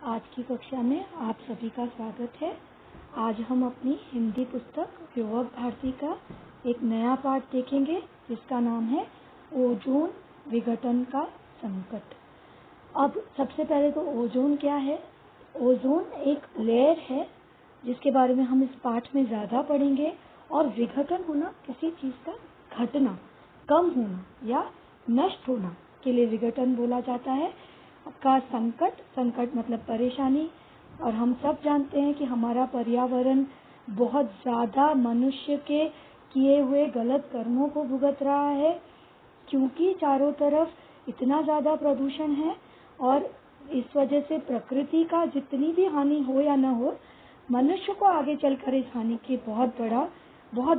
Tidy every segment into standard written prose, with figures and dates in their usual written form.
आज की कक्षा में आप सभी का स्वागत है। आज हम अपनी हिंदी पुस्तक युवक भारती का एक नया पाठ देखेंगे जिसका नाम है ओजोन विघटन का संकट। अब सबसे पहले तो ओजोन क्या है? ओजोन एक लेयर है जिसके बारे में हम इस पाठ में ज़्यादा पढ़ेंगे। और विघटन होना किसी चीज़ का घटना, कम होना या नष्ट होना के लिए विघटन बोला जाता है। का संकट मतलब परेशानी। और हम सब जानते हैं कि हमारा पर्यावरण बहुत ज़्यादा मनुष्य के किए हुए गलत कर्मों को भुगत रहा है, क्योंकि चारों तरफ इतना ज़्यादा प्रदूषण है। और इस वजह से प्रकृति का जितनी भी हानि हो या न हो, मनुष्य को आगे चलकर इस हानि के बहुत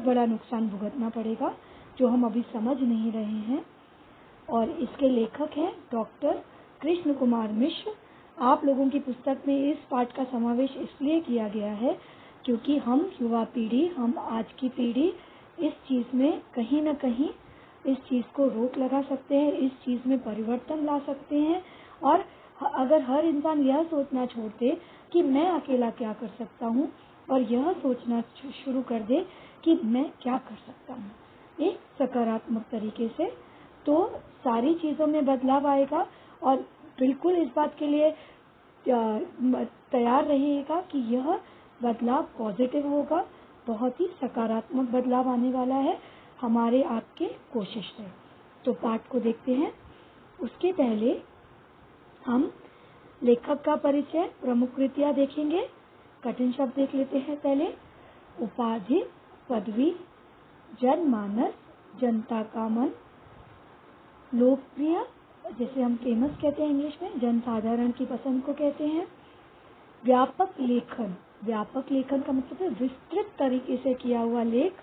बड़ा नुकसान भुगतना पड़ेगा, जो हम अभी समझ नहीं रहे हैं। और इसके लेखक हैं डॉक्टर कृष्ण कुमार मिश्र। आप लोगों की पुस्तक में इस पाठ का समावेश इसलिए किया गया है क्योंकि हम युवा पीढ़ी, हम आज की पीढ़ी इस चीज़ में कहीं न कहीं इस चीज़ को रोक लगा सकते हैं, इस चीज़ में परिवर्तन ला सकते हैं। और अगर हर इंसान यह सोचना छोड़ दे कि मैं अकेला क्या कर सकता हूँ और यह सोचना शुरू कर दे कि मैं क्या कर सकता हूँ एक सकारात्मक तरीके से, तो सारी चीज़ों में बदलाव आएगा। और बिल्कुल इस बात के लिए तैयार रहिएगा कि यह बदलाव पॉजिटिव होगा, बहुत ही सकारात्मक बदलाव आने वाला है हमारे आपके कोशिश से। तो पाठ को देखते हैं। उसके पहले हम लेखक का परिचय, प्रमुख कृतियाँ देखेंगे। कठिन शब्द देख लेते हैं पहले। उपाधि, पदवी, जनमानस, जनता का मन, लोकप्रिय जैसे हम फेमस कहते हैं इंग्लिश में, जनसाधारण की पसंद को कहते हैं। व्यापक लेखन, व्यापक लेखन का मतलब है विस्तृत तरीके से किया हुआ लेख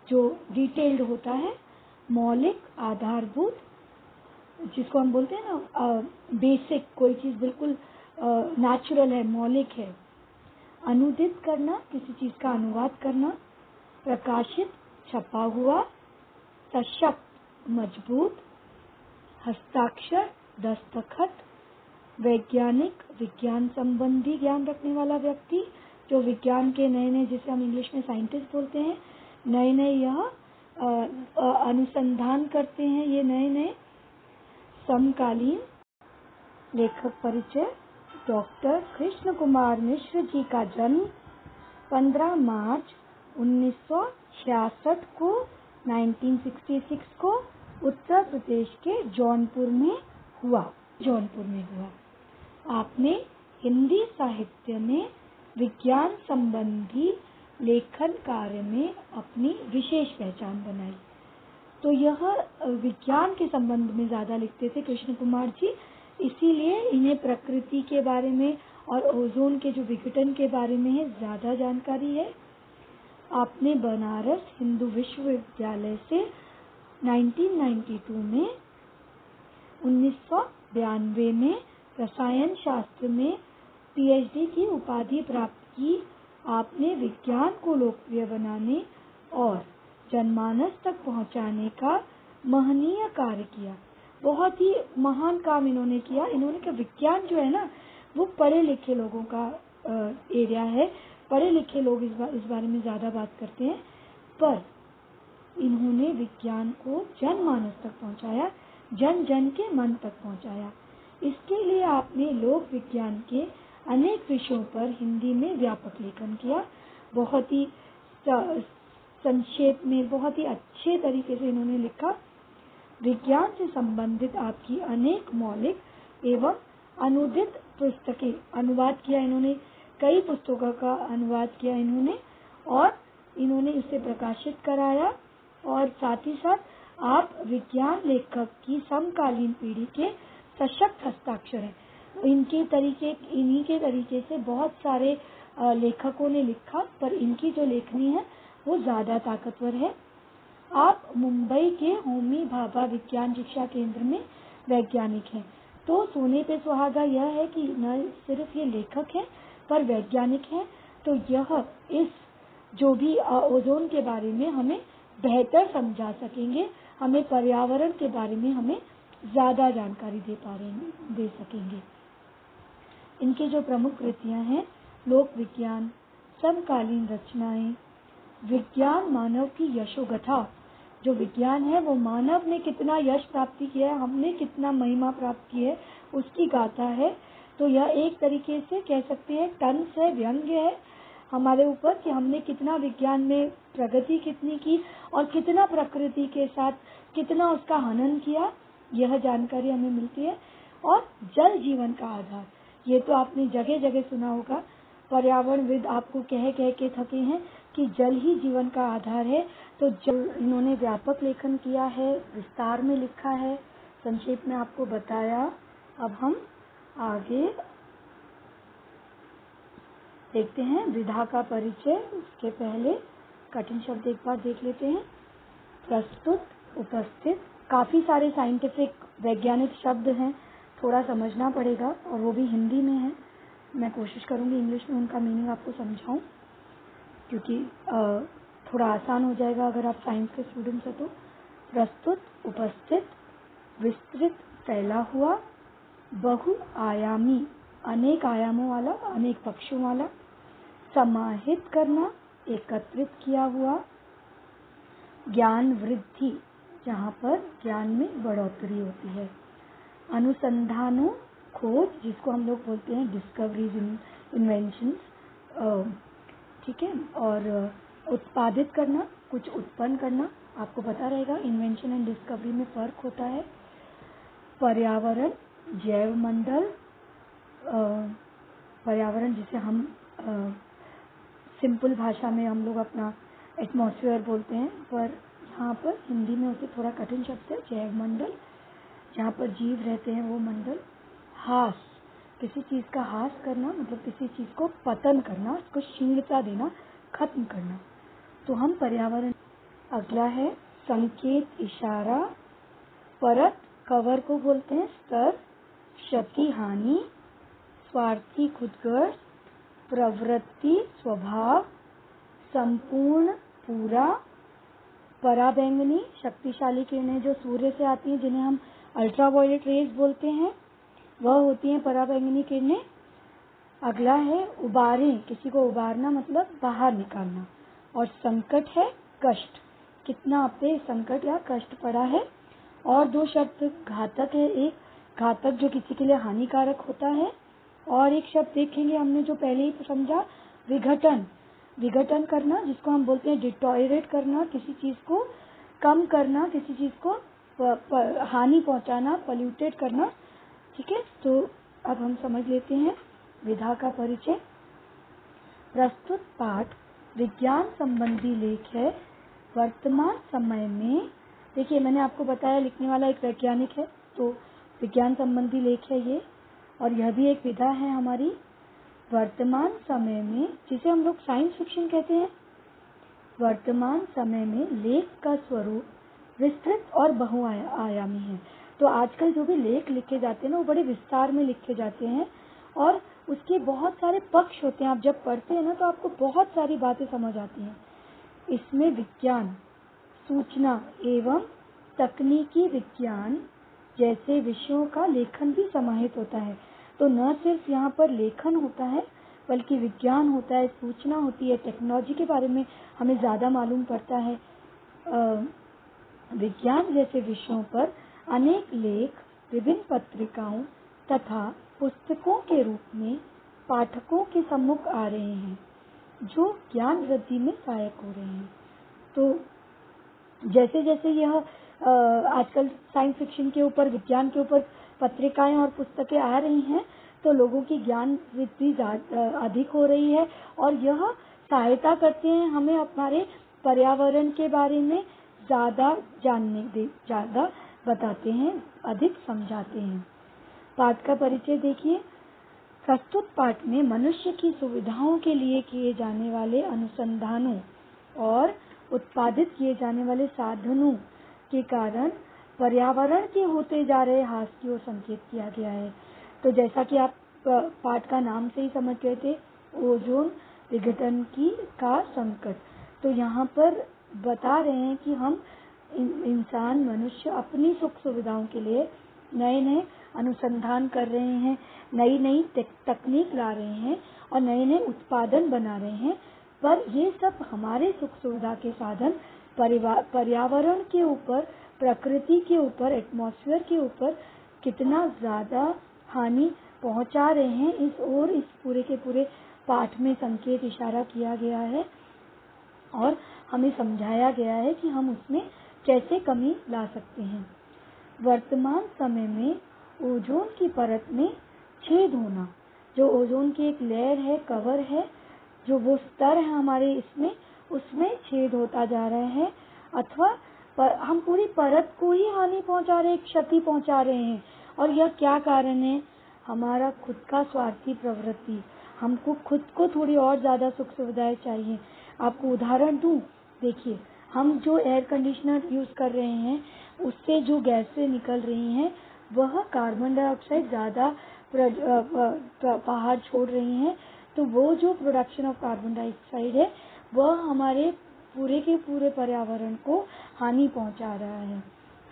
जो डिटेल्ड होता है। मौलिक, आधारभूत, जिसको हम बोलते हैं ना बेसिक, कोई चीज़ बिल्कुल नेचुरल है, मौलिक है। अनुदित करना, किसी चीज़ का अनुवाद करना। प्रकाशित, छपा हुआ। सशक्त, मजबूत। हस्ताक्षर, दस्तखत। वैज्ञानिक, विज्ञान संबंधी ज्ञान रखने वाला व्यक्ति, जो विज्ञान के नए जिसे हम इंग्लिश में साइंटिस्ट बोलते हैं, नए यह अनुसंधान करते हैं, ये नए। समकालीन। लेखक परिचय, डॉक्टर कृष्ण कुमार मिश्र जी का जन्म 15 मार्च 1966 को 1966 को उत्तर प्रदेश के जौनपुर में हुआ। आपने हिंदी साहित्य में विज्ञान संबंधी लेखन कार्य में अपनी विशेष पहचान बनाई। तो यह विज्ञान के संबंध में ज़्यादा लिखते थे कृष्ण कुमार जी, इसीलिए इन्हें प्रकृति के बारे में और ओजोन के जो विघटन के बारे में है ज़्यादा जानकारी है। आपने बनारस हिंदू विश्वविद्यालय से 1992 में रसायन शास्त्र में पीएचडी की उपाधि प्राप्त की। आपने विज्ञान को लोकप्रिय बनाने और जनमानस तक पहुंचाने का महनीय कार्य किया। बहुत ही महान काम इन्होंने किया। इन्होंने कहा विज्ञान जो है ना, वो पढ़े लिखे लोगों का एरिया है, पढ़े लिखे लोग इस बारे में ज़्यादा बात करते हैं, पर इन्होंने विज्ञान को जनमानस तक पहुंचाया, जन जन के मन तक पहुंचाया। इसके लिए आपने लोक विज्ञान के अनेक विषयों पर हिंदी में व्यापक लेखन किया। बहुत ही संक्षेप में, बहुत ही अच्छे तरीके से इन्होंने लिखा। विज्ञान से संबंधित आपकी अनेक मौलिक एवं अनुदित पुस्तकें, अनुवाद किया इन्होंने, कई पुस्तकों का अनुवाद किया इन्होंने, और इन्होंने इसे प्रकाशित कराया। और साथ ही साथ आप विज्ञान लेखक की समकालीन पीढ़ी के सशक्त हस्ताक्षर हैं। इन्हीं के तरीके से बहुत सारे लेखकों ने लिखा, पर इनकी जो लेखनी है वो ज़्यादा ताकतवर है। आप मुंबई के होमी भाभा विज्ञान शिक्षा केंद्र में वैज्ञानिक हैं। तो सोने पे सुहागा यह है कि न सिर्फ ये लेखक हैं पर वैज्ञानिक हैं। तो यह इस जो भी ओजोन के बारे में हमें बेहतर समझा सकेंगे, हमें पर्यावरण के बारे में हमें ज़्यादा जानकारी दे सकेंगे। इनके जो प्रमुख कृतियां हैं, लोक विज्ञान, समकालीन रचनाएं, विज्ञान मानव की यशोगाथा, जो विज्ञान है वो मानव ने कितना यश प्राप्ति किया है, हमने कितना महिमा प्राप्त की है, उसकी गाथा है। तो यह एक तरीके से कह सकते हैं तंज है, व्यंग्य है हमारे ऊपर कि हमने कितना विज्ञान में प्रगति कितनी की और कितना प्रकृति के साथ कितना उसका हनन किया, यह जानकारी हमें मिलती है। और जल जीवन का आधार, ये तो आपने जगह जगह सुना होगा, पर्यावरणविद आपको कह कह के थके हैं कि जल ही जीवन का आधार है। तो जल इन्होंने व्यापक लेखन किया है, विस्तार में लिखा है, संक्षेप में आपको बताया। अब हम आगे देखते हैं विधा का परिचय। उसके पहले कठिन शब्द एक बार देख लेते हैं। प्रस्तुत, उपस्थित, काफी सारे साइंटिफिक वैज्ञानिक शब्द हैं, थोड़ा समझना पड़ेगा और वो भी हिंदी में है। मैं कोशिश करूंगी इंग्लिश में उनका मीनिंग आपको समझाऊं, क्योंकि थोड़ा आसान हो जाएगा अगर आप साइंस के स्टूडेंट्स हैं तो। प्रस्तुत, उपस्थित, विस्तृत, फैला हुआ, बहुआयामी, अनेक आयामों वाला, अनेक पक्षों वाला, समाहित करना, एकत्रित किया हुआ, ज्ञान वृद्धि, जहाँ पर ज्ञान में बढ़ोतरी होती है, अनुसंधानों, खोज, जिसको हम लोग बोलते हैं डिस्कवरीज, इन्वेंशंस, ठीक है, और उत्पादित करना, कुछ उत्पन्न करना, आपको पता रहेगा इन्वेंशन एंड डिस्कवरी में फर्क होता है। पर्यावरण, जैव मंडल, पर्यावरण जिसे हम सिंपल भाषा में हम लोग अपना एटमॉस्फेयर बोलते हैं, पर यहाँ पर हिंदी में उसे थोड़ा कठिन शब्द है, जैव मंडल, जहाँ पर जीव रहते हैं वो मंडल। हास, किसी चीज़ का हास करना, मतलब किसी चीज़ को पतन करना, उसको क्षीणता देना, खत्म करना, तो हम पर्यावरण। अगला है संकेत, इशारा, परत, कवर को बोलते हैं, स्तर, क्षति, हानि, स्वार्थी, खुदगर्ज, प्रवृत्ति, स्वभाव, संपूर्ण, पूरा, पराबैंगनी, शक्तिशाली किरणें जो सूर्य से आती हैं जिन्हें हम अल्ट्रावायलेट रेज बोलते हैं, वह होती हैं पराबैंगनी किरणें। अगला है उबारें, किसी को उबारना मतलब बाहर निकालना। और संकट है कष्ट, कितना आप पे संकट या कष्ट पड़ा है। और दो शब्द घातक है, एक घातक जो किसी के लिए हानिकारक होता है, और एक शब्द देखेंगे हमने जो पहले ही समझा, विघटन, विघटन करना, जिसको हम बोलते हैं डिटोरेट करना, किसी चीज को कम करना, किसी चीज को हानि पहुंचाना, पॉल्यूटेड करना, ठीक है। तो अब हम समझ लेते हैं विधा का परिचय। प्रस्तुत पाठ विज्ञान संबंधी लेख है। वर्तमान समय में, देखिए मैंने आपको बताया लिखने वाला एक वैज्ञानिक है, तो विज्ञान संबंधी लेख है ये, और यह भी एक विधा है हमारी। वर्तमान समय में, जिसे हम लोग साइंस फिक्शन कहते हैं, वर्तमान समय में लेख का स्वरूप विस्तृत और बहुआयामी है। तो आजकल जो भी लेख लिखे जाते हैं ना, वो बड़े विस्तार में लिखे जाते हैं और उसके बहुत सारे पक्ष होते हैं। आप जब पढ़ते हैं ना तो आपको बहुत सारी बातें समझ आती हैं। इसमें विज्ञान, सूचना एवं तकनीकी विज्ञान जैसे विषयों का लेखन भी समाहित होता है। तो न सिर्फ यहाँ पर लेखन होता है बल्कि विज्ञान होता है, सूचना होती है, टेक्नोलॉजी के बारे में हमें ज़्यादा मालूम पड़ता है। विज्ञान जैसे विषयों पर अनेक लेख विभिन्न पत्रिकाओं तथा पुस्तकों के रूप में पाठकों के सम्मुख आ रहे हैं, जो ज्ञान वृद्धि में सहायक हो रहे हैं। तो जैसे जैसे यह आजकल साइंस फिक्शन के ऊपर, विज्ञान के ऊपर पत्रिकाएं और पुस्तकें आ रही हैं, तो लोगों की ज्ञान वृद्धि अधिक हो रही है और यह सहायता करते हैं हमें हमारे पर्यावरण के बारे में ज़्यादा ज़्यादा बताते हैं, अधिक समझाते हैं। पाठ का परिचय देखिए। प्रस्तुत पाठ में मनुष्य की सुविधाओं के लिए किए जाने वाले अनुसंधानों और उत्पादित किए जाने वाले साधनों के कारण पर्यावरण के होते जा रहे ह्रास की ओर संकेत किया गया है। तो जैसा कि आप पाठ का नाम से ही समझ गए थे, ओजोन विघटन का संकट, तो यहाँ पर बता रहे हैं कि हम इंसान, मनुष्य अपनी सुख सुविधाओं के लिए नए नए अनुसंधान कर रहे हैं, नई नई तकनीक ला रहे हैं और नए नए उत्पादन बना रहे हैं, पर ये सब हमारे सुख सुविधा के साधन पर्यावरण के ऊपर, प्रकृति के ऊपर, एटमॉस्फेयर के ऊपर कितना ज्यादा हानि पहुंचा रहे हैं, इस ओर इस पूरे के पूरे पाठ में संकेत इशारा किया गया है और हमें समझाया गया है कि हम उसमें कैसे कमी ला सकते हैं। वर्तमान समय में ओजोन की परत में छेद होना, जो ओजोन की एक लेयर है, कवर है, जो वो स्तर है हमारे इसमें, उसमें छेद होता जा रहा है, अथवा हम पूरी परत को ही हानि पहुंचा रहे हैं, क्षति पहुंचा रहे हैं। और यह क्या कारण है? हमारा खुद का स्वार्थी प्रवृत्ति। हमको खुद को थोड़ी और ज्यादा सुख सुविधाएं चाहिए। आपको उदाहरण दूं, देखिए, हम जो एयर कंडीशनर यूज कर रहे हैं, उससे जो गैसें निकल रही हैं, वह कार्बन डाइऑक्साइड ज्यादा बाहर छोड़ रही हैं। तो वो जो प्रोडक्शन ऑफ कार्बन डाइऑक्साइड है, वह हमारे पूरे के पूरे पर्यावरण को हानि पहुंचा रहा है।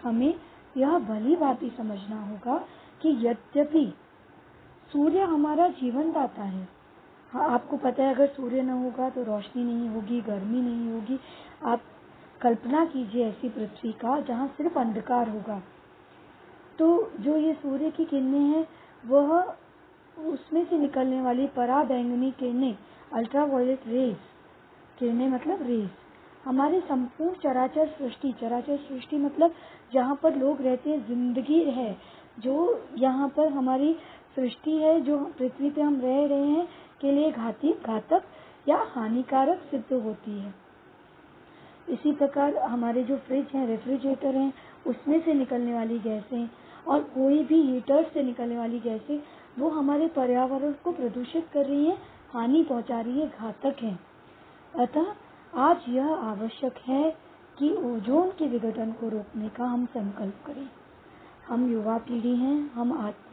हमें यह भली भांति समझना होगा कि यद्यपि सूर्य हमारा जीवन दाता है। हाँ, आपको पता है, अगर सूर्य न होगा तो रोशनी नहीं होगी, गर्मी नहीं होगी। आप कल्पना कीजिए ऐसी पृथ्वी का जहाँ सिर्फ अंधकार होगा। तो जो ये सूर्य की किरणें हैं, वह उसमें से निकलने वाली पराबैंगनी किरणें, अल्ट्रावायलेट रेज, किरणें मतलब रेज, हमारे संपूर्ण चराचर सृष्टि मतलब जहाँ पर लोग रहते हैं, जिंदगी है, जो यहाँ पर हमारी सृष्टि है, जो पृथ्वी पे हम रह रहे हैं, के लिए घातक या हानिकारक सिद्ध होती है। इसी प्रकार हमारे जो फ्रिज हैं, रेफ्रिजरेटर हैं, उसमें से निकलने वाली गैसें और कोई भी हीटर से निकलने वाली गैसें, वो हमारे पर्यावरण को प्रदूषित कर रही हैं, हानि पहुंचा रही है, घातक हैं। अतः आज यह आवश्यक है कि ओजोन के विघटन को रोकने का हम संकल्प करें। हम युवा पीढ़ी हैं,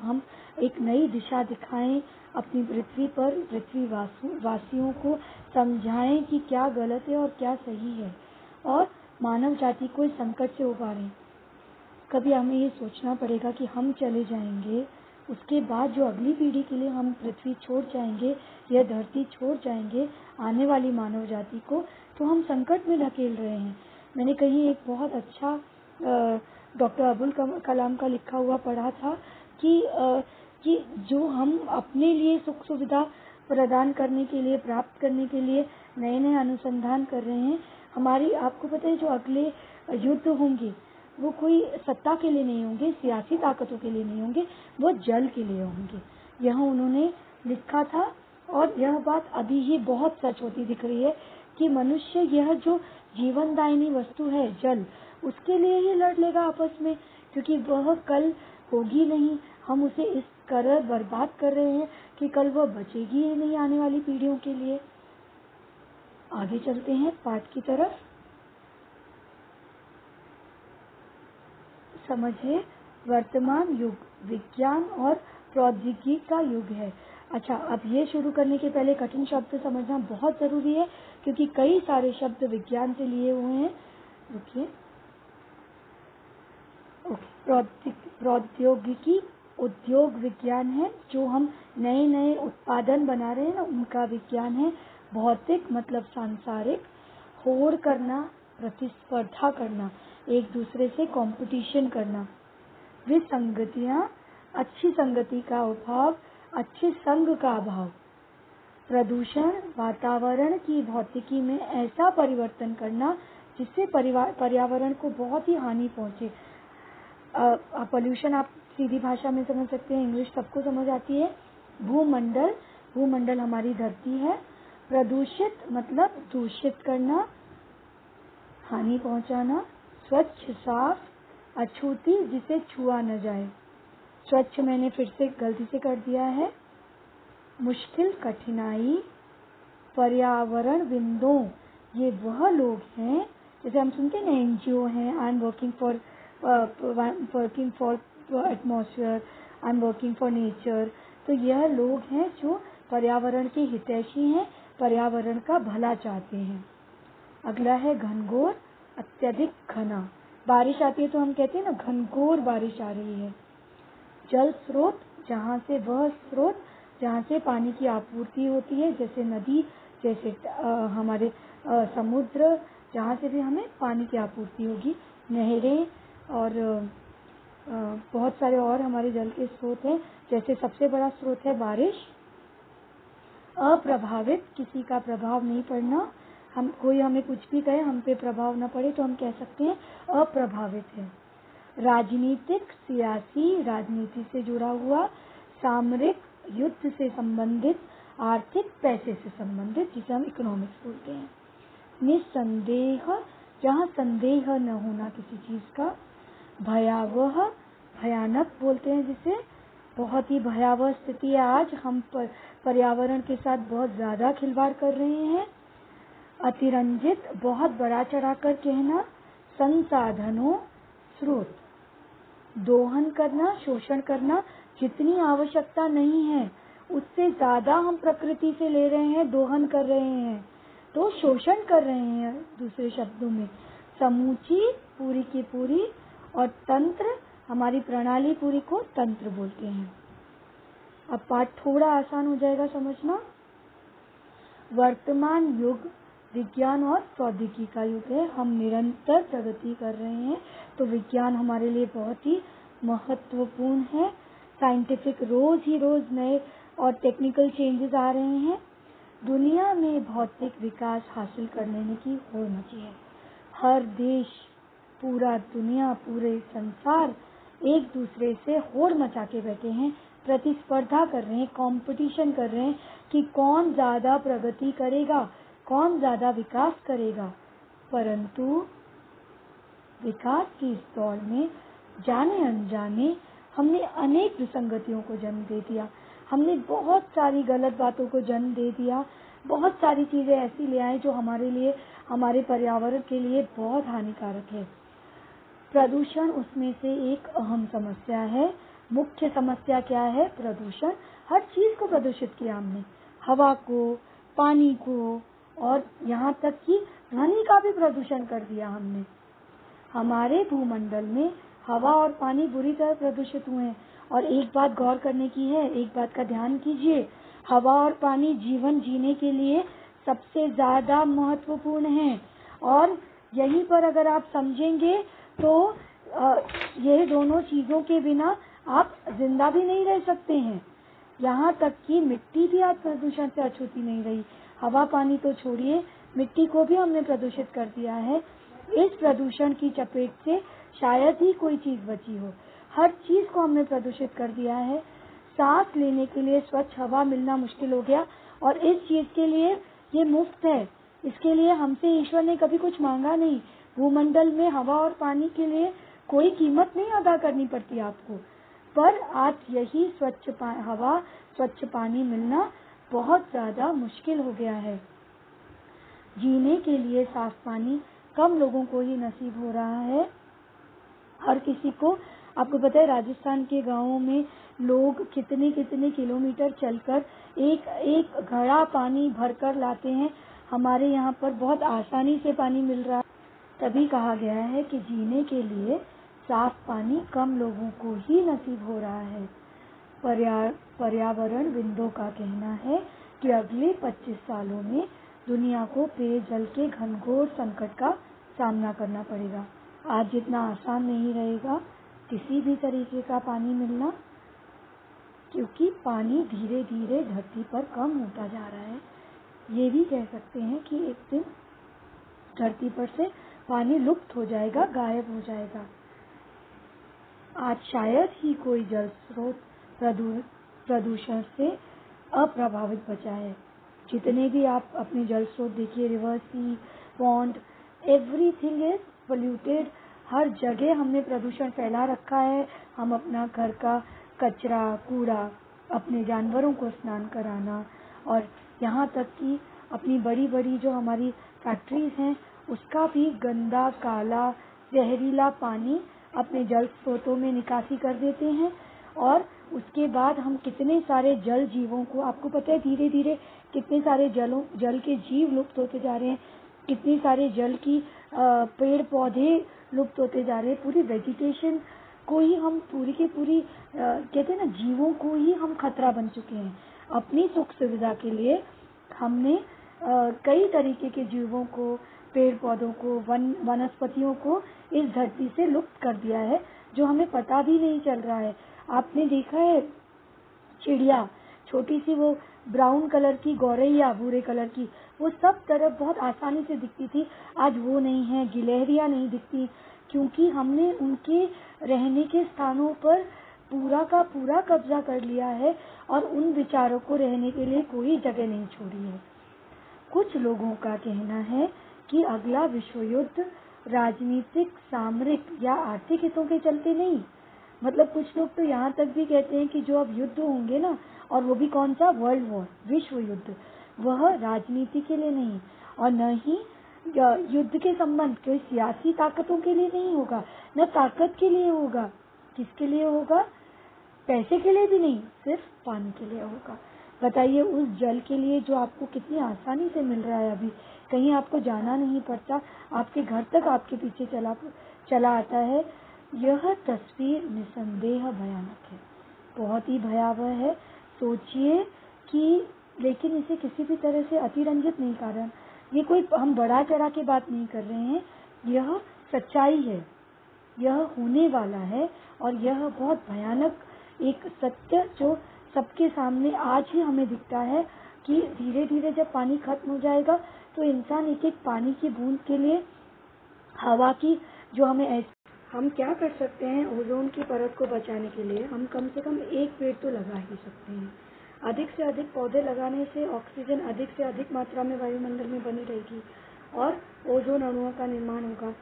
हम एक नई दिशा दिखाएं, अपनी पृथ्वी पर पृथ्वी वासियों को समझाएं कि क्या गलत है और क्या सही है, और मानव जाति को इस संकट से उबारें। कभी हमें ये सोचना पड़ेगा कि हम चले जाएंगे, उसके बाद जो अगली पीढ़ी के लिए हम पृथ्वी छोड़ जाएंगे, यह धरती छोड़ जाएंगे आने वाली मानव जाति को, तो हम संकट में धकेल रहे हैं। मैंने कहीं एक बहुत अच्छा डॉक्टर अब्दुल कलाम का लिखा हुआ पढ़ा था कि जो हम अपने लिए सुख सुविधा प्रदान करने के लिए, प्राप्त करने के लिए नए नए अनुसंधान कर रहे हैं, हमारी, आपको पता है, जो अगले युद्ध होंगे वो कोई सत्ता के लिए नहीं होंगे, सियासी ताकतों के लिए नहीं होंगे, वो जल के लिए होंगे। यह उन्होंने लिखा था और यह बात अभी ही बहुत सच होती दिख रही है कि मनुष्य, यह जो जीवनदायिनी वस्तु है जल, उसके लिए ही लड़ लेगा आपस में, क्योंकि वह कल होगी नहीं। हम उसे इस कदर बर्बाद कर रहे हैं कि कल वह बचेगी ही नहीं आने वाली पीढ़ियों के लिए। आगे चलते हैं पाठ की तरफ। समझिए, वर्तमान युग विज्ञान और प्रौद्योगिकी का युग है। अच्छा, अब ये शुरू करने के पहले कठिन शब्द समझना बहुत जरूरी है, क्योंकि कई सारे शब्द विज्ञान से लिए हुए हैं। रुकिए, प्रौद्योगिकी उद्योग विज्ञान है, जो हम नए नए उत्पादन बना रहे हैं ना, उनका विज्ञान है। भौतिक मतलब सांसारिक, होड़ करना, प्रतिस्पर्धा करना, एक दूसरे से कंपटीशन करना। विसंगतियां, अच्छी संगति का अभाव, अच्छे संग का अभाव। प्रदूषण, वातावरण की भौतिकी में ऐसा परिवर्तन करना जिससे पर्यावरण को बहुत ही हानि पहुंचे। पोल्यूशन आप सीधी भाषा में समझ सकते हैं, इंग्लिश सबको समझ आती है। भूमंडल, भूमंडल हमारी धरती है। प्रदूषित मतलब दूषित करना, हानि पहुंचाना। स्वच्छ, साफ, अछूती, जिसे छुआ न जाए। स्वच्छ मैंने फिर से गलती से कर दिया है। मुश्किल, कठिनाई। पर्यावरण विंदों, ये वह लोग हैं, जैसे हम सुनते हैं ना, एनजीओ हैं, I am working for atmosphere, I am working for nature. तो यह लोग हैं जो पर्यावरण के हितैषी हैं, पर्यावरण का भला चाहते हैं। अगला है घनघोर, अत्यधिक घना। बारिश आती है तो हम कहते हैं ना, घनघोर बारिश आ रही है। जल स्रोत जहाँ से वह स्रोत जहाँ से पानी की आपूर्ति होती है, जैसे नदी, जैसे हमारे समुद्र, जहाँ से भी हमें पानी की आपूर्ति होगी, नहरें और बहुत सारे और हमारे जल के स्रोत हैं। जैसे सबसे बड़ा स्रोत है बारिश। अप्रभावित, किसी का प्रभाव नहीं पड़ना, हम कोई हमें कुछ भी कहे हम पे प्रभाव न पड़े तो हम कह सकते हैं अप्रभावित है। राजनीतिक, सियासी, राजनीति से जुड़ा हुआ, सामरिक, युद्ध से संबंधित, आर्थिक, पैसे से संबंधित, जिसे हम इकोनॉमिक्स बोलते हैं। निसंदेह, जहाँ संदेह न होना किसी चीज का। भयावह, भयानक बोलते हैं जिसे, बहुत ही भयावह स्थिति है आज, हम पर्यावरण के साथ बहुत ज्यादा खिलवाड़ कर रहे हैं। अतिरंजित, बहुत बड़ा चढ़ाकर कहना। संसाधनों, स्रोत, दोहन करना, शोषण करना, जितनी आवश्यकता नहीं है उससे ज्यादा हम प्रकृति से ले रहे हैं, दोहन कर रहे हैं, तो शोषण कर रहे हैं दूसरे शब्दों में। समूची, पूरी की पूरी, और तंत्र, हमारी प्रणाली पूरी को तंत्र बोलते हैं। अब पाठ थोड़ा आसान हो जाएगा समझना। वर्तमान युग विज्ञान और प्रौद्योगिकी का युग है, हम निरंतर प्रगति कर रहे हैं, तो विज्ञान हमारे लिए बहुत ही महत्वपूर्ण है। साइंटिफिक रोज ही रोज नए और टेक्निकल चेंजेस आ रहे हैं। दुनिया में भौतिक विकास हासिल कर लेने की होड़ मची है। हर देश, पूरा दुनिया, पूरे संसार एक दूसरे से होड़ मचा के बैठे हैं, प्रतिस्पर्धा कर रहे हैं, कंपटीशन कर रहे हैं कि कौन ज्यादा प्रगति करेगा, कौन ज्यादा विकास करेगा। परंतु विकास की इस दौड़ में जाने अनजाने हमने अनेक विसंगतियों को जन्म दे दिया, हमने बहुत सारी गलत बातों को जन्म दे दिया, बहुत सारी चीजें ऐसी ले आए जो हमारे लिए, हमारे पर्यावरण के लिए बहुत हानिकारक है। प्रदूषण उसमें से एक अहम समस्या है। मुख्य समस्या क्या है? प्रदूषण। हर चीज को प्रदूषित किया हमने, हवा को, पानी को, और यहाँ तक कि ध्वनि का भी प्रदूषण कर दिया हमने। हमारे भूमंडल में हवा और पानी बुरी तरह प्रदूषित हुए हैं। और एक बात गौर करने की है, एक बात का ध्यान कीजिए, हवा और पानी जीवन जीने के लिए सबसे ज्यादा महत्वपूर्ण है। और यहीं पर अगर आप समझेंगे तो ये दोनों चीजों के बिना आप जिंदा भी नहीं रह सकते हैं। यहाँ तक कि मिट्टी भी आज प्रदूषण से अछूती नहीं रही। हवा पानी तो छोड़िए, मिट्टी को भी हमने प्रदूषित कर दिया है। इस प्रदूषण की चपेट से शायद ही कोई चीज बची हो। हर चीज को हमने प्रदूषित कर दिया है। सांस लेने के लिए स्वच्छ हवा मिलना मुश्किल हो गया, और इस चीज के लिए ये मुफ्त है। इसके लिए हमसे ईश्वर ने कभी कुछ मांगा नहीं। भूमंडल में हवा और पानी के लिए कोई कीमत नहीं अदा करनी पड़ती आपको, पर आज यही स्वच्छ हवा, स्वच्छ पानी मिलना बहुत ज्यादा मुश्किल हो गया है। जीने के लिए साफ पानी कम लोगों को ही नसीब हो रहा है। हर किसी को, आपको पता है राजस्थान के गांवों में लोग कितने कितने किलोमीटर चलकर एक एक घड़ा पानी भरकर लाते हैं। हमारे यहाँ पर बहुत आसानी से पानी मिल रहा है। तभी कहा गया है कि जीने के लिए साफ पानी कम लोगों को ही नसीब हो रहा है। पर्यावरणविदों का कहना है कि अगले 25 सालों में दुनिया को पेयजल के घनघोर संकट का सामना करना पड़ेगा। आज जितना आसान नहीं रहेगा किसी भी तरीके का पानी मिलना, क्योंकि पानी धीरे धीरे धरती पर कम होता जा रहा है। ये भी कह सकते हैं कि एक दिन धरती पर से पानी लुप्त हो जाएगा, गायब हो जाएगा। आज शायद ही कोई जल स्रोत प्रदूषण से अप्रभावित बचा है। जितने भी आप अपने जल स्रोत देखिए, river, sea, pond, everything is polluted. हर जगह हमने प्रदूषण फैला रखा है। हम अपना घर का कचरा, कूड़ा, अपने जानवरों को स्नान कराना, और यहाँ तक कि अपनी बड़ी बड़ी जो हमारी फैक्ट्रीज हैं उसका भी गंदा, काला, जहरीला पानी अपने जल स्रोतों में निकासी कर देते हैं। और उसके बाद हम कितने सारे जल जीवों को, आपको पता है धीरे धीरे कितने सारे जल के जीव लुप्त होते जा रहे हैं, कितने सारे जल की पेड़ पौधे लुप्त होते जा रहे हैं, पूरी वेजिटेशन को ही हम पूरी की पूरी कहते हैं ना, जीवों को ही हम खतरा बन चुके हैं। अपनी सुख सुविधा के लिए हमने कई तरीके के जीवों को, पेड़ पौधों को, वनस्पतियों को इस धरती से लुप्त कर दिया है, जो हमें पता भी नहीं चल रहा है। आपने देखा है चिड़िया, छोटी सी वो ब्राउन कलर की गौरैया, भूरे कलर की, वो सब तरफ बहुत आसानी से दिखती थी, आज वो नहीं है। गिलहरियां नहीं दिखती, क्योंकि हमने उनके रहने के स्थानों पर पूरा का पूरा कब्जा कर लिया है और उन विचारों को रहने के लिए कोई जगह नहीं छोड़ी है। कुछ लोगों का कहना है कि अगला विश्व युद्ध राजनीतिक, सामरिक या आर्थिक हितों के चलते नहीं, मतलब कुछ लोग तो यहाँ तक भी कहते हैं कि जो अब युद्ध होंगे ना, और वो भी कौन सा, वर्ल्ड वॉर, विश्व युद्ध, वह राजनीति के लिए नहीं और न ही युद्ध के संबंध कोई सियासी ताकतों के लिए नहीं होगा, न ताकत के लिए होगा। किसके लिए होगा? पैसे के लिए भी नहीं, सिर्फ पानी के लिए होगा। बताइए, उस जल के लिए जो आपको कितनी आसानी से मिल रहा है, अभी कहीं आपको जाना नहीं पड़ता, आपके घर तक आपके पीछे चला आता है। यह तस्वीर निसंदेह भयानक है, बहुत ही भयावह है। सोचिए कि, लेकिन इसे किसी भी तरह से अतिरंजित नहीं कर रहे, ये कोई हम बढ़ा चढ़ा के बात नहीं कर रहे हैं, यह सच्चाई है, यह होने वाला है और यह बहुत भयानक एक सत्य जो सबके सामने आज ही हमें दिखता है कि धीरे धीरे जब पानी खत्म हो जाएगा तो इंसान एक एक पानी की बूंद के लिए, हवा की जो हम क्या कर सकते हैं, ओजोन की परत को बचाने के लिए हम कम से कम एक पेड़ तो लगा ही सकते हैं। अधिक से अधिक पौधे लगाने से ऑक्सीजन अधिक से अधिक मात्रा में वायुमंडल में बनी रहेगी और ओजोन अणुओं का निर्माण होगा।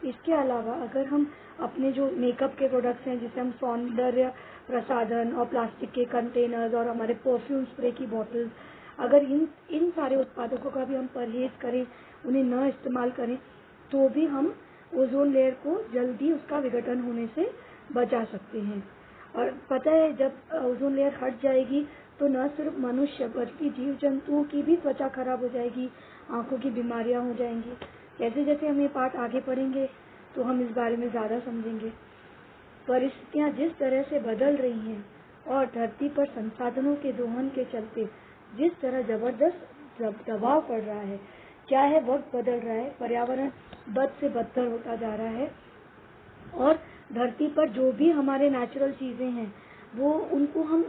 इसके अलावा अगर हम अपने जो मेकअप के प्रोडक्ट्स हैं, जिसे हम सौंदर्य प्रसाधन और प्लास्टिक के कंटेनर्स और हमारे परफ्यूम स्प्रे की बॉटल्स, अगर इन सारे उत्पादकों का भी हम परहेज करें, उन्हें न इस्तेमाल करें, तो भी हम ओजोन लेयर को जल्दी उसका विघटन होने से बचा सकते हैं। और पता है, जब ओजोन लेयर हट जाएगी तो न सिर्फ मनुष्य बल्कि जीव जंतुओं की भी त्वचा खराब हो जाएगी, आंखों की बीमारियां हो जाएंगी। जैसे जैसे हम ये पाठ आगे पढ़ेंगे तो हम इस बारे में ज़्यादा समझेंगे। परिस्थितियां जिस तरह से बदल रही हैं और धरती पर संसाधनों के दोहन के चलते जिस तरह जबरदस्त दबाव पड़ रहा है, क्या है, वक्त बदल रहा है, पर्यावरण बद से बदतर होता जा रहा है और धरती पर जो भी हमारे नेचुरल चीजें हैं, वो उनको हम,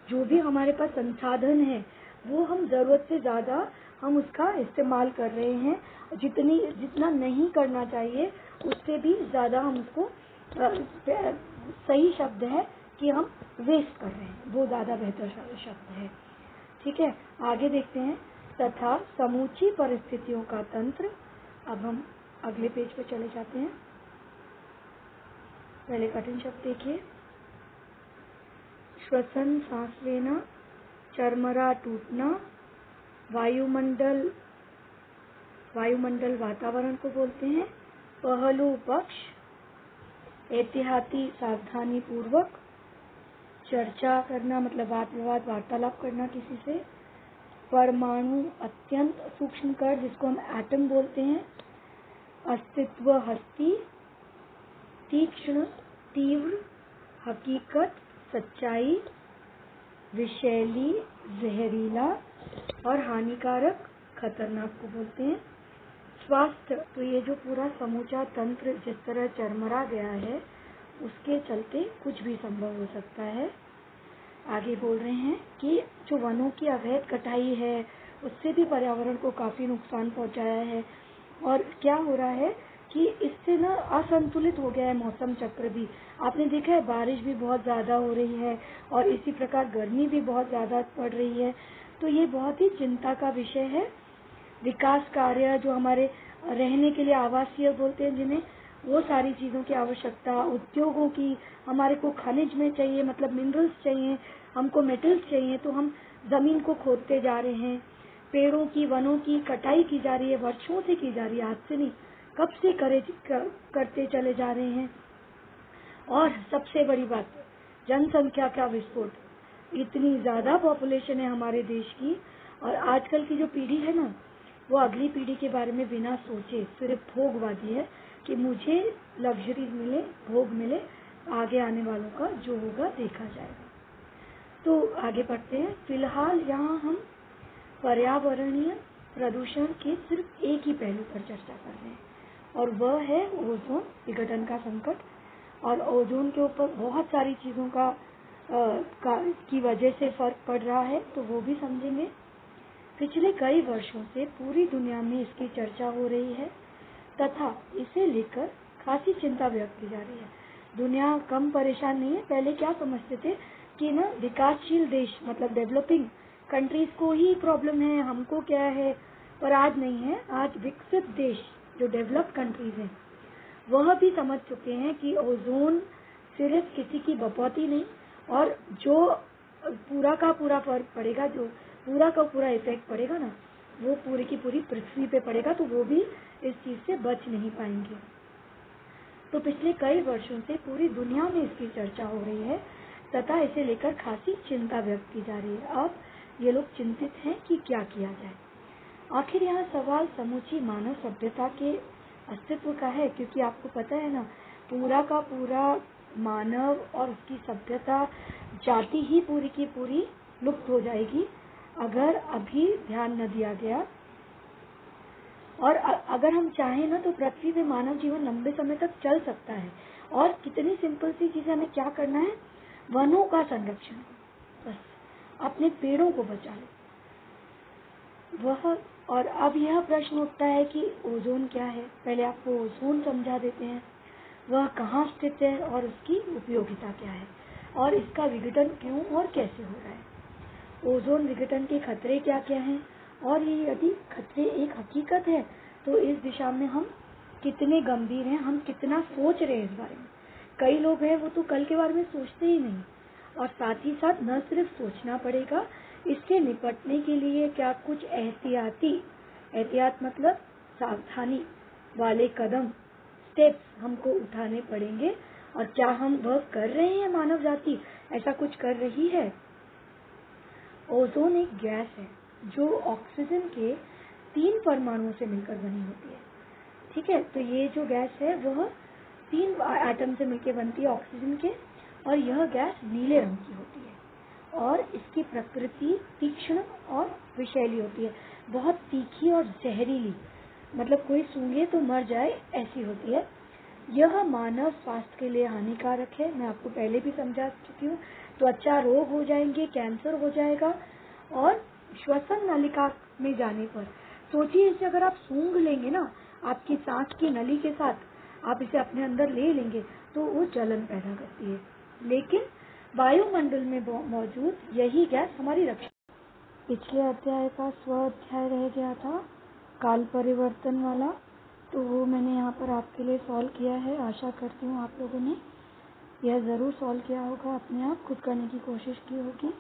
जो भी हमारे पास संसाधन है, वो हम जरूरत से ज्यादा हम उसका इस्तेमाल कर रहे हैं। जितना नहीं करना चाहिए उससे भी ज्यादा हम उसको, सही शब्द है कि हम वेस्ट कर रहे हैं, वो ज्यादा बेहतर शब्द है। ठीक है, आगे देखते हैं। तथा समूची परिस्थितियों का तंत्र। अब हम अगले पेज पर चले जाते हैं। पहले कठिन शब्द देखिए। श्वसन, सांस लेना, चरमरा, टूटना, वायुमंडल वातावरण को बोलते हैं। पहलू पक्ष, एहतियाती सावधानी पूर्वक चर्चा करना, मतलब वाद विवाद, वार्तालाप करना किसी से। परमाणु, अत्यंत सूक्ष्म कण जिसको हम एटम बोलते हैं। अस्तित्व, हस्ती, तीक्ष्ण, तीव्र, हकीकत, सच्चाई, विषैली, जहरीला और हानिकारक, खतरनाक को बोलते हैं। स्वास्थ्य, तो ये जो पूरा समूचा तंत्र जिस तरह चरमरा गया है, उसके चलते कुछ भी संभव हो सकता है। आगे बोल रहे हैं कि जो वनों की अवैध कटाई है उससे भी पर्यावरण को काफी नुकसान पहुंचाया है। और क्या हो रहा है कि इससे ना असंतुलित हो गया है मौसम चक्र भी। आपने देखा है, बारिश भी बहुत ज्यादा हो रही है और इसी प्रकार गर्मी भी बहुत ज्यादा पड़ रही है। तो ये बहुत ही चिंता का विषय है। विकास कार्य, जो हमारे रहने के लिए आवासीय बोलते हैं जिन्हें, वो सारी चीज़ों की आवश्यकता, उद्योगों की, हमारे को खनिज में चाहिए, मतलब मिनरल्स चाहिए, हमको मेटल्स चाहिए, तो हम जमीन को खोदते जा रहे हैं। पेड़ों की, वनों की कटाई की जा रही है, वर्षों से की जा रही है, आज से नहीं, कब से करते चले जा रहे हैं। और सबसे बड़ी बात, जनसंख्या का विस्फोट। इतनी ज्यादा पॉपुलेशन है हमारे देश की, और आजकल की जो पीढ़ी है ना, वो अगली पीढ़ी के बारे में बिना सोचे सिर्फ भोगवादी है कि मुझे लग्जरीज मिले, भोग मिले, आगे आने वालों का जो होगा देखा जाएगा। तो आगे बढ़ते हैं। फिलहाल यहाँ हम पर्यावरणीय प्रदूषण के सिर्फ एक ही पहलू पर चर्चा कर रहे हैं, और वह है ओजोन विघटन का संकट। और ओजोन के ऊपर बहुत सारी चीज़ों की वजह से फर्क पड़ रहा है, तो वो भी समझेंगे। पिछले कई वर्षों से पूरी दुनिया में इसकी चर्चा हो रही है तथा इसे लेकर खासी चिंता व्यक्त की जा रही है। दुनिया कम परेशान नहीं है। पहले क्या समझते थे कि ना विकासशील देश मतलब डेवलपिंग कंट्रीज को ही प्रॉब्लम है, हमको क्या है, पर आज नहीं है। आज विकसित देश जो डेवलप्ड कंट्रीज हैं वह भी समझ चुके हैं कि ओजोन सिर्फ किसी की बपौती नहीं, और जो पूरा का पूरा फर्क पड़ेगा, जो पूरा का पूरा इफेक्ट पड़ेगा ना, वो पूरी की पूरी पृथ्वी पे पड़ेगा, तो वो भी इस चीज से बच नहीं पाएंगे। तो पिछले कई वर्षों से पूरी दुनिया में इसकी चर्चा हो रही है तथा इसे लेकर खासी चिंता व्यक्त की जा रही है। अब ये लोग चिंतित हैं कि क्या किया जाए। आखिर यहाँ सवाल समूची मानव सभ्यता के अस्तित्व का है, क्योंकि आपको पता है ना, पूरा का पूरा मानव और उसकी सभ्यता जाति ही पूरी की पूरी लुप्त हो जाएगी अगर अभी ध्यान न दिया गया। और अगर हम चाहें ना तो पृथ्वी पे मानव जीवन लंबे समय तक चल सकता है। और कितनी सिंपल सी चीज़, हमें क्या करना है, वनों का संरक्षण, बस अपने पेड़ों को बचा लो वह। और अब यह प्रश्न उठता है कि ओजोन क्या है। पहले आपको ओजोन समझा देते हैं, वह कहाँ स्थित है और उसकी उपयोगिता क्या है, और इसका विघटन क्यों और कैसे हो रहा है। ओजोन विघटन के खतरे क्या क्या हैं, और ये यदि खतरे एक हकीकत है तो इस दिशा में हम कितने गंभीर हैं, हम कितना सोच रहे हैं इस बारे में। कई लोग हैं वो तो कल के बारे में सोचते ही नहीं। और साथ ही साथ न सिर्फ सोचना पड़ेगा, इससे निपटने के लिए क्या कुछ एहतियात मतलब सावधानी वाले कदम, स्टेप्स हमको उठाने पड़ेंगे। और क्या हम वह कर रहे हैं, मानव जाति ऐसा कुछ कर रही है। ओजोन एक गैस है जो ऑक्सीजन के 3 परमाणुओं से मिलकर बनी होती है। ठीक है, तो ये जो गैस है वह 3 एटम से मिलकर बनती है ऑक्सीजन के, और यह गैस नीले रंग की होती है और इसकी प्रकृति तीक्ष्ण और विषैली होती है, बहुत तीखी और जहरीली, मतलब कोई सूंघे तो मर जाए ऐसी होती है। यह मानव स्वास्थ्य के लिए हानिकारक है, मैं आपको पहले भी समझा चुकी हूँ। त्वचा रोग हो जाएंगे, कैंसर हो जाएगा, और श्वसन नलिका में जाने पर सोचिए, इसे अगर आप सूंघ लेंगे ना, आपकी सांस की नली के साथ आप इसे अपने अंदर ले लेंगे तो वो जलन पैदा करती है। लेकिन वायुमंडल में मौजूद यही गैस हमारी रक्षा। पिछले अध्याय का स्व अध्याय रह गया था काल परिवर्तन वाला, तो वो मैंने यहाँ पर आपके लिए सॉल्व किया है। आशा करती हूँ आप लोगों ने यह ज़रूर सॉल्व किया होगा, अपने आप खुद करने की कोशिश की होगी।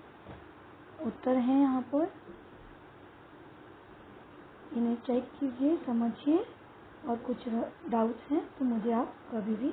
उत्तर हैं यहाँ पर, इन्हें चेक कीजिए, समझिए, और कुछ डाउट्स हैं तो मुझे आप कभी भी